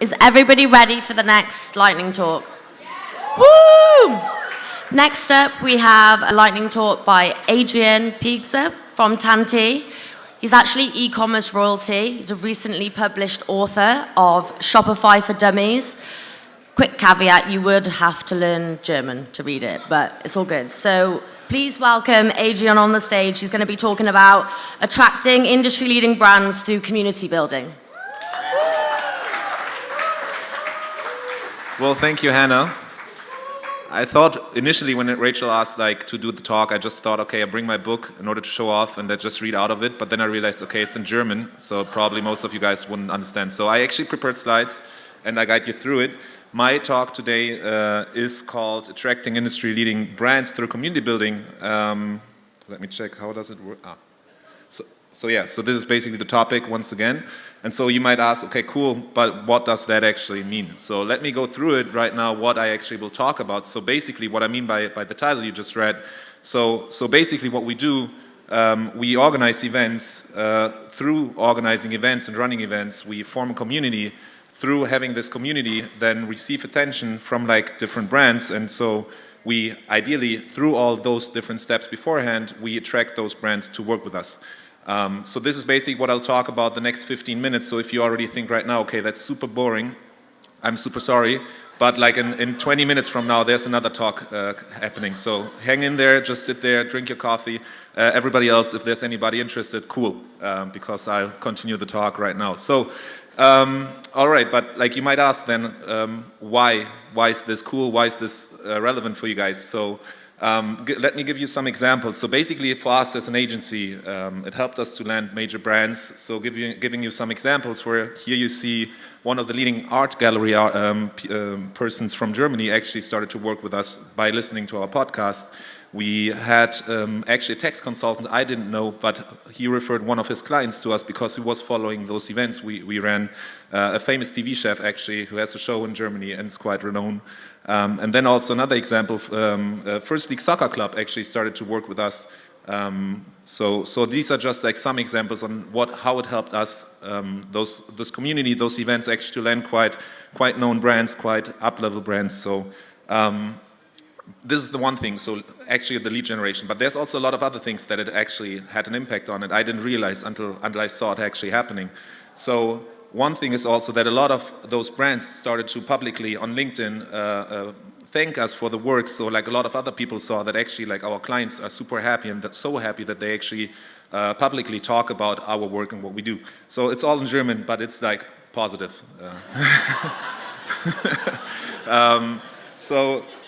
Is everybody ready for the next lightning talk? Woo! Next up, we have a lightning talk by Adrian Piegsa from Tanti. He's actually e-commerce royalty. He's a recently published author of Shopify for Dummies. Quick caveat, you would have to learn German to read it, but it's all good. So please welcome Adrian on the stage. He's going to be talking about attracting industry-leading brands through community building. Well, thank you, Hannah. I thought initially when Rachel asked to do the talk, I just thought, okay, I bring my book in order to show off and I just read out of it. But then I realized, okay, it's in German, so probably most of you guys wouldn't understand. So I actually prepared slides and I guide you through it. My talk today is called Attracting Industry-Leading Brands Through Community Building. Let me check, how does it work? So this is basically the topic once again. And so you might ask, okay, cool, but what does that actually mean? So let me go through it right now, what I actually will talk about. So basically what I mean by the title you just read. So basically what we do, we organize events. Through organizing events and running events, we form a community. Through having this community, then receive attention from different brands. And so we ideally, through all those different steps beforehand, we attract those brands to work with us. So this is basically what I'll talk about the next 15 minutes. So if you already think right now, okay, that's super boring, I'm super sorry. But in 20 minutes from now, there's another talk happening. So hang in there, just sit there, drink your coffee. Everybody else, if there's anybody interested, cool, because I'll continue the talk right now. So, all right, but you might ask then, why is this cool? Why is this relevant for you guys? So. Let me give you some examples. So basically for us as an agency, it helped us to land major brands. So giving you some examples where here you see one of the leading art gallery persons from Germany actually started to work with us by listening to our podcast. We had actually a tax consultant I didn't know, but he referred one of his clients to us because he was following those events we ran. A famous TV chef actually who has a show in Germany and is quite renowned. And then also another example, First League Soccer Club actually started to work with us. So these are just some examples on how it helped us, this community, those events actually to land quite known brands, quite up-level brands. So this is the one thing, so actually the lead generation. But there's also a lot of other things that it actually had an impact on it. I didn't realize until I saw it actually happening. So one thing is also that a lot of those brands started to publicly on LinkedIn thank us for the work. So a lot of other people saw that actually our clients are super happy and so happy that they actually publicly talk about our work and what we do. So it's all in German, but it's positive.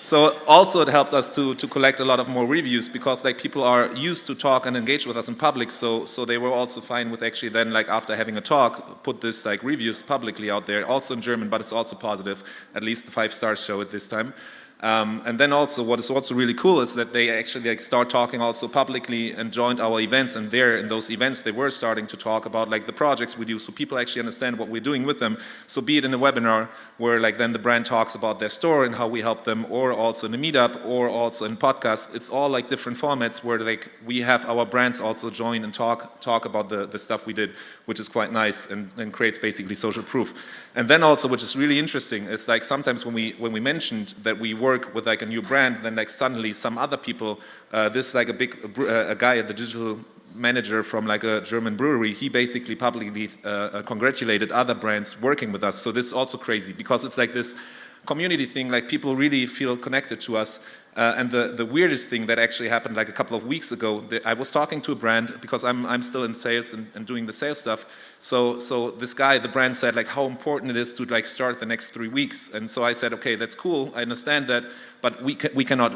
So also it helped us to collect a lot of more reviews because people are used to talk and engage with us in public. So they were also fine with actually then after having a talk, put this reviews publicly out there, also in German, but it's also positive. At least the 5 stars show it this time. And then also what is also really cool is that they actually start talking also publicly and joined our events, and there in those events they were starting to talk about the projects we do, so people actually understand what we're doing with them. So be it in a webinar where then the brand talks about their store and how we help them, or also in a meetup, or also in podcast, it's all different formats where we have our brands also join and talk about the stuff we did, which is quite nice and creates basically social proof. And then also, which is really interesting, is sometimes when we mentioned that we work with a new brand, then suddenly some other people, this a guy, the digital manager from a German brewery, he basically publicly congratulated other brands working with us. So this is also crazy because it's this community thing, people really feel connected to us. And the weirdest thing that actually happened a couple of weeks ago, I was talking to a brand because I'm still in sales and doing the sales stuff. So this guy, the brand said how important it is to start the next 3 weeks. And so I said, okay, that's cool, I understand that, but we cannot,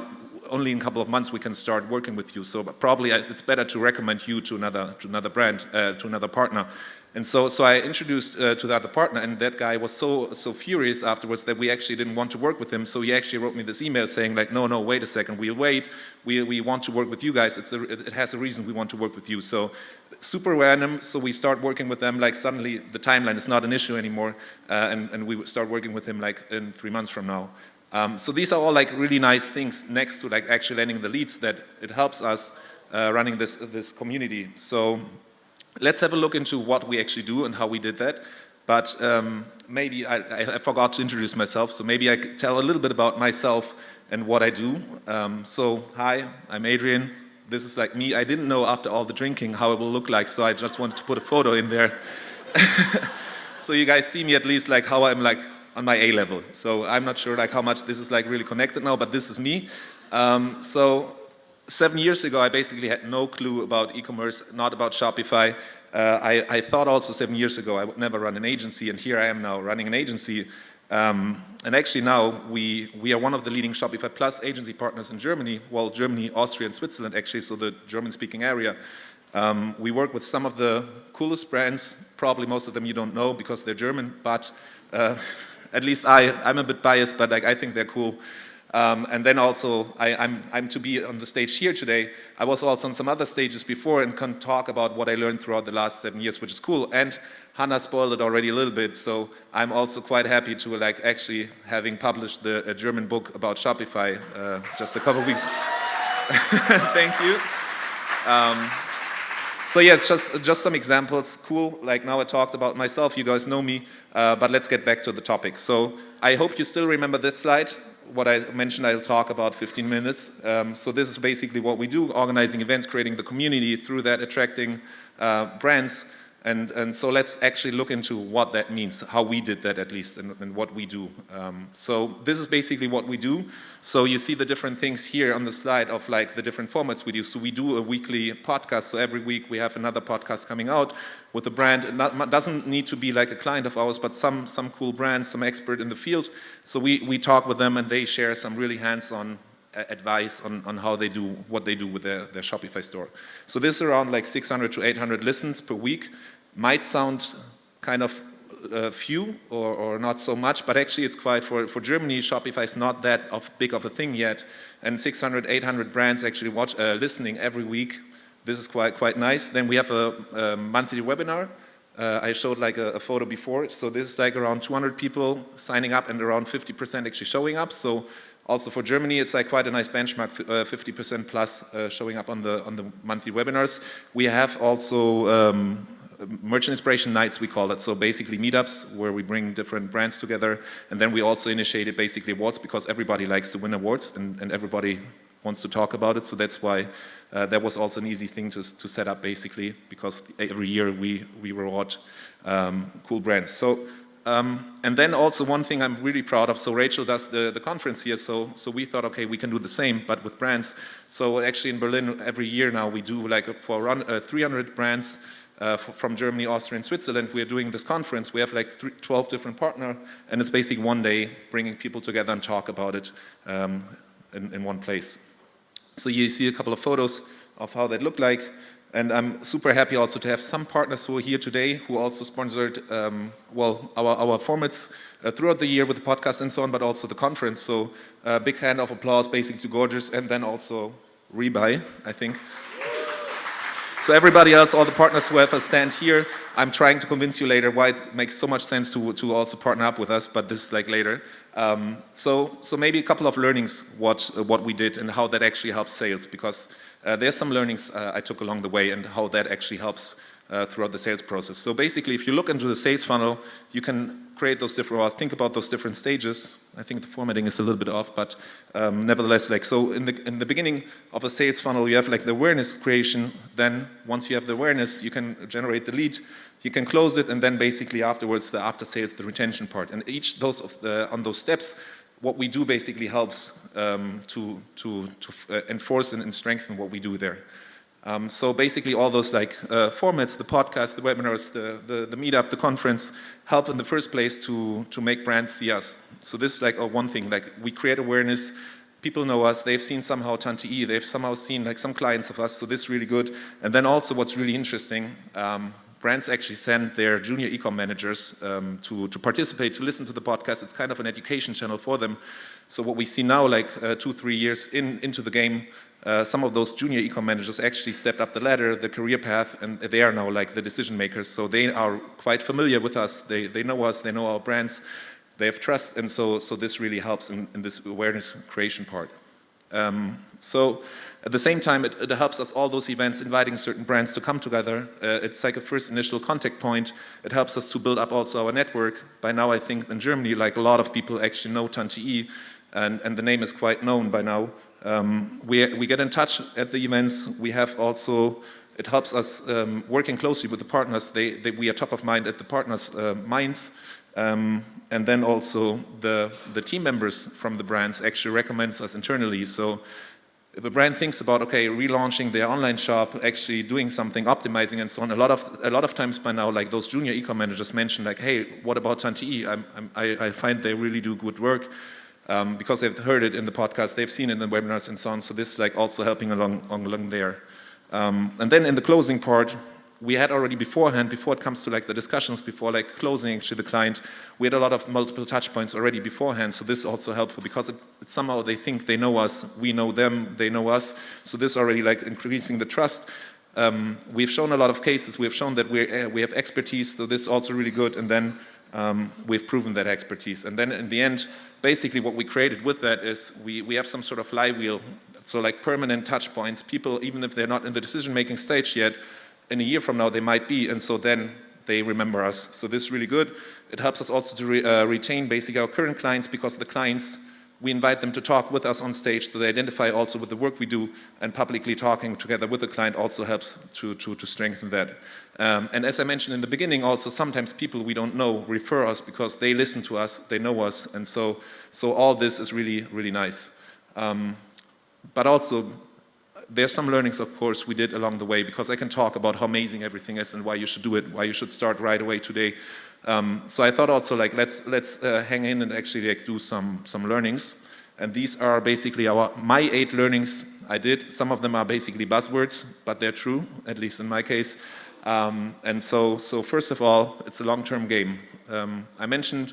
only in a couple of months we can start working with you. So probably it's better to recommend you to another brand, to another partner. And so I introduced to the other partner, and that guy was so furious afterwards that we actually didn't want to work with him. So he actually wrote me this email saying no, wait a second, we'll wait. We want to work with you guys. It has a reason we want to work with you. So super random. So we start working with them. Suddenly the timeline is not an issue anymore, and we start working with him in 3 months from now. So these are all really nice things next to actually landing the leads that it helps us running this community. So let's have a look into what we actually do and how we did that. But maybe I forgot to introduce myself, so maybe I could tell a little bit about myself and what I do. So hi, I'm Adrian. This is like me. I didn't know after all the drinking how it will look like, so I just wanted to put a photo in there. So you guys see me at least like how I'm like on my A level. So I'm not sure like how much this is like really connected now, but this is me. So 7 years ago, I basically had no clue about e-commerce, not about Shopify. I thought also 7 years ago I would never run an agency, and here I am now running an agency. And actually now we are one of the leading Shopify Plus agency partners in Germany. Well, Germany, Austria, and Switzerland actually, so the German-speaking area. We work with some of the coolest brands. Probably most of them you don't know because they're German, but at least I'm a bit biased, but like I think they're cool. And then also, I'm to be on the stage here today. I was also on some other stages before and can talk about what I learned throughout the last 7 years, which is cool. And Hannah spoiled it already a little bit, so I'm also quite happy to like actually having published a German book about Shopify just a couple weeks. Thank you. So yeah, it's just some examples. Cool. Like now I talked about myself. You guys know me, but let's get back to the topic. So I hope you still remember that slide. What I mentioned, I'll talk about 15 minutes. So this is basically what we do, organizing events, creating the community, through that attracting brands. And so let's actually look into what that means, how we did that at least, and what we do. So this is basically what we do. So you see the different things here on the slide of like the different formats we do. So we do a weekly podcast. So every week we have another podcast coming out with a brand. It doesn't need to be like a client of ours, but some cool brand, some expert in the field. So we talk with them and they share some really hands-on advice on how they do what they do with their Shopify store. So this is around like 600 to 800 listens per week. Might sound kind of few or not so much, but actually it's quite, for Germany, Shopify is not that big of a thing yet. And 600, 800 brands actually listening every week. This is quite nice. Then we have a monthly webinar. I showed like a photo before. So this is like around 200 people signing up and around 50% actually showing up. So also for Germany, it's like quite a nice benchmark, 50% plus showing up on the monthly webinars. We have also merchant inspiration nights, we call it. So basically meetups where we bring different brands together. And then we also initiated basically awards because everybody likes to win awards and everybody wants to talk about it. So that's why that was also an easy thing to set up basically, because every year we reward cool brands. So and then also one thing I'm really proud of, so Rachel does the conference here, so we thought, okay, we can do the same, but with brands. So actually in Berlin, every year now we do like for around 300 brands from Germany, Austria, and Switzerland. We're doing this conference. We have like 12 different partners, and it's basically one day bringing people together and talk about it in one place. So you see a couple of photos of how that looked like. And I'm super happy also to have some partners who are here today who also sponsored, our formats throughout the year with the podcast and so on, but also the conference. So big hand of applause basically to Gorgeous, and then also Rebuy, I think. So everybody else, all the partners who have a stand here, I'm trying to convince you later why it makes so much sense to also partner up with us, but this is like later. So maybe a couple of learnings what we did and how that actually helps sales, because there's some learnings I took along the way and how that actually helps throughout the sales process. So basically, if you look into the sales funnel, you can create those different, or think about those different stages. I think the formatting is a little bit off, but nevertheless, like, so in the beginning of a sales funnel, you have like the awareness creation. Then once you have the awareness, you can generate the lead, you can close it, and then basically afterwards, the after sales, the retention part. And each on those steps, what we do basically helps to enforce and strengthen what we do there. So basically all those like formats, the podcast, the webinars, the meetup, the conference, help in the first place to make brands see us. So this is like one thing, like we create awareness, people know us, they've seen somehow Tante, they've somehow seen like some clients of us, so this is really good. And then also what's really interesting, brands actually send their junior e-com managers to participate, to listen to the podcast. It's kind of an education channel for them. So what we see now, like 2-3 years into the game, some of those junior e-com managers actually stepped up the ladder, the career path, and they are now like the decision makers. So they are quite familiar with us. They know us, they know our brands, they have trust, and so this really helps in this awareness creation part. So At the same time, it helps us, all those events, inviting certain brands to come together. It's like a first initial contact point. It helps us to build up also our network. By now, I think in Germany, like a lot of people actually know Tanti, and the name is quite known by now. We get in touch at the events. We have also, it helps us working closely with the partners. We are top of mind at the partners' minds. And then also the team members from the brands actually recommends us internally. So if a brand thinks about, okay, relaunching their online shop, actually doing something, optimizing and so on, a lot of times by now, like those junior e-com managers mention like, hey, what about Tanti? I find they really do good work because they've heard it in the podcast, they've seen it in the webinars and so on. So this is like also helping along there. And then in the closing part, we had already beforehand, before it comes to like the discussions, before like closing actually the client, we had a lot of multiple touch points already beforehand. So this is also helpful because it somehow they think they know us, we know them, they know us. So this already like increasing the trust. We've shown a lot of cases. We've shown that we have expertise. So this is also really good. And then we've proven that expertise. And then in the end, basically what we created with that is we have some sort of flywheel. So like permanent touch points. People, even if they're not in the decision-making stage yet, in a year from now they might be, and so then they remember us. So this is really good. It helps us also to retain basically our current clients, because the clients, we invite them to talk with us on stage, so they identify also with the work we do, and publicly talking together with the client also helps to strengthen that. And as I mentioned in the beginning, also sometimes people we don't know refer us because they listen to us, they know us, and so all this is really, really nice. But also, there's some learnings, of course, we did along the way, because I can talk about how amazing everything is and why you should do it, why you should start right away today. So I thought also like let's hang in and actually like do some learnings. And these are basically my 8 learnings I did. Some of them are basically buzzwords, but they're true, at least in my case. And so first of all, it's a long-term game. I mentioned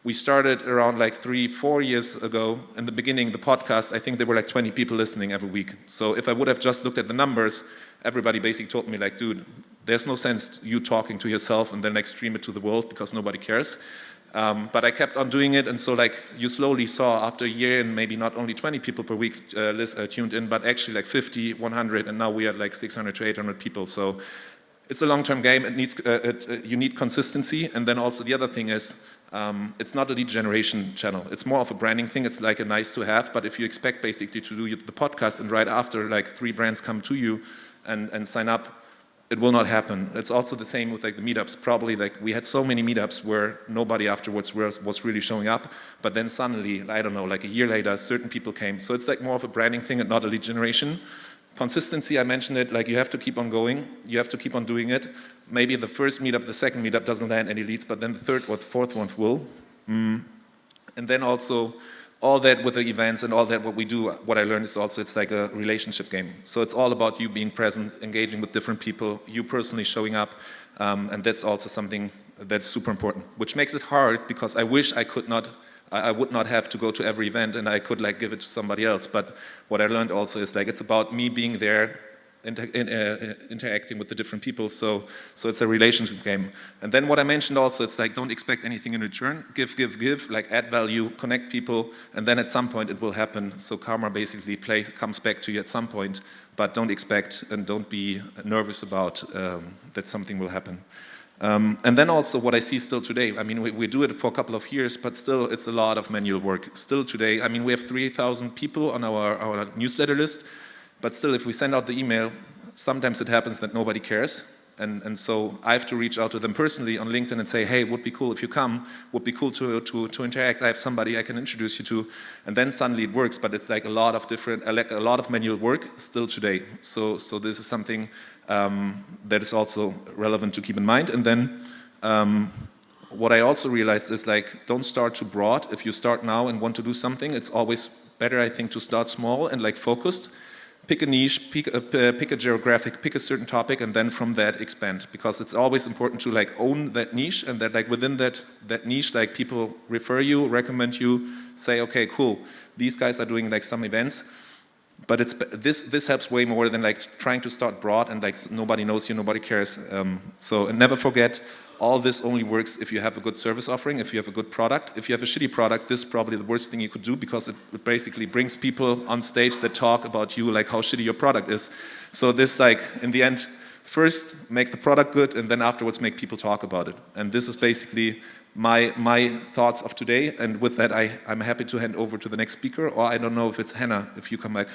we started around like 3-4 years ago. In the beginning, the podcast, I think there were like 20 people listening every week. So if I would have just looked at the numbers, everybody basically told me like, dude, there's no sense you talking to yourself and then like stream it to the world because nobody cares. But I kept on doing it, and so like you slowly saw after a year, and maybe not only 20 people per week tuned in, but actually like 50, 100, and now we are like 600 to 800 people. So it's a long-term game. It needs you need consistency, and then also the other thing is it's not a lead generation channel. It's more of a branding thing. It's like a nice to have. But if you expect basically to do the podcast and right after like 3 brands come to you and sign up, it will not happen. It's also the same with like the meetups. Probably like we had so many meetups where nobody afterwards was really showing up, but then suddenly, I don't know, like a year later, certain people came. So it's like more of a branding thing and not a lead generation. Consistency, I mentioned it, like you have to keep on going, you have to keep on doing it. Maybe the first meetup, the second meetup doesn't land any leads, but then the third or the fourth one will. And then also all that with the events and all that what we do, what I learned is also it's like a relationship game. So it's all about you being present, engaging with different people, you personally showing up, and that's also something that's super important, which makes it hard because I wish I would not have to go to every event and I could like give it to somebody else. But what I learned also is like it's about me being there, interacting with the different people. So it's a relationship game. And then what I mentioned also, it's like don't expect anything in return. Give, like add value, connect people, and then at some point it will happen. So karma basically comes back to you at some point, but don't expect and don't be nervous about that something will happen. And then also what I see still today, I mean, we do it for a couple of years, but still it's a lot of manual work. Still today, I mean, we have 3,000 people on our newsletter list, but still if we send out the email, sometimes it happens that nobody cares. And so I have to reach out to them personally on LinkedIn and say, hey, would be cool if you come, would be cool to interact. I have somebody I can introduce you to. And then suddenly it works, but it's like a lot of manual work still today. So this is something that is also relevant to keep in mind. And then what I also realized is like, don't start too broad. If you start now and want to do something, it's always better, I think, to start small and like focused. Pick a niche, pick a geographic, pick a certain topic, and then from that expand. Because it's always important to like own that niche, and that like within that niche, like people refer you, recommend you, say, okay, cool, these guys are doing like some events. But this helps way more than like trying to start broad and like nobody knows you, nobody cares. And never forget, all this only works if you have a good service offering, if you have a good product. If you have a shitty product, this is probably the worst thing you could do, because it basically brings people on stage that talk about you, like how shitty your product is. So this, like, in the end, first make the product good, and then afterwards make people talk about it. And this is basically my thoughts of today. And with that, I'm happy to hand over to the next speaker, or I don't know if it's Hannah, if you come back.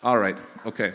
All right, okay.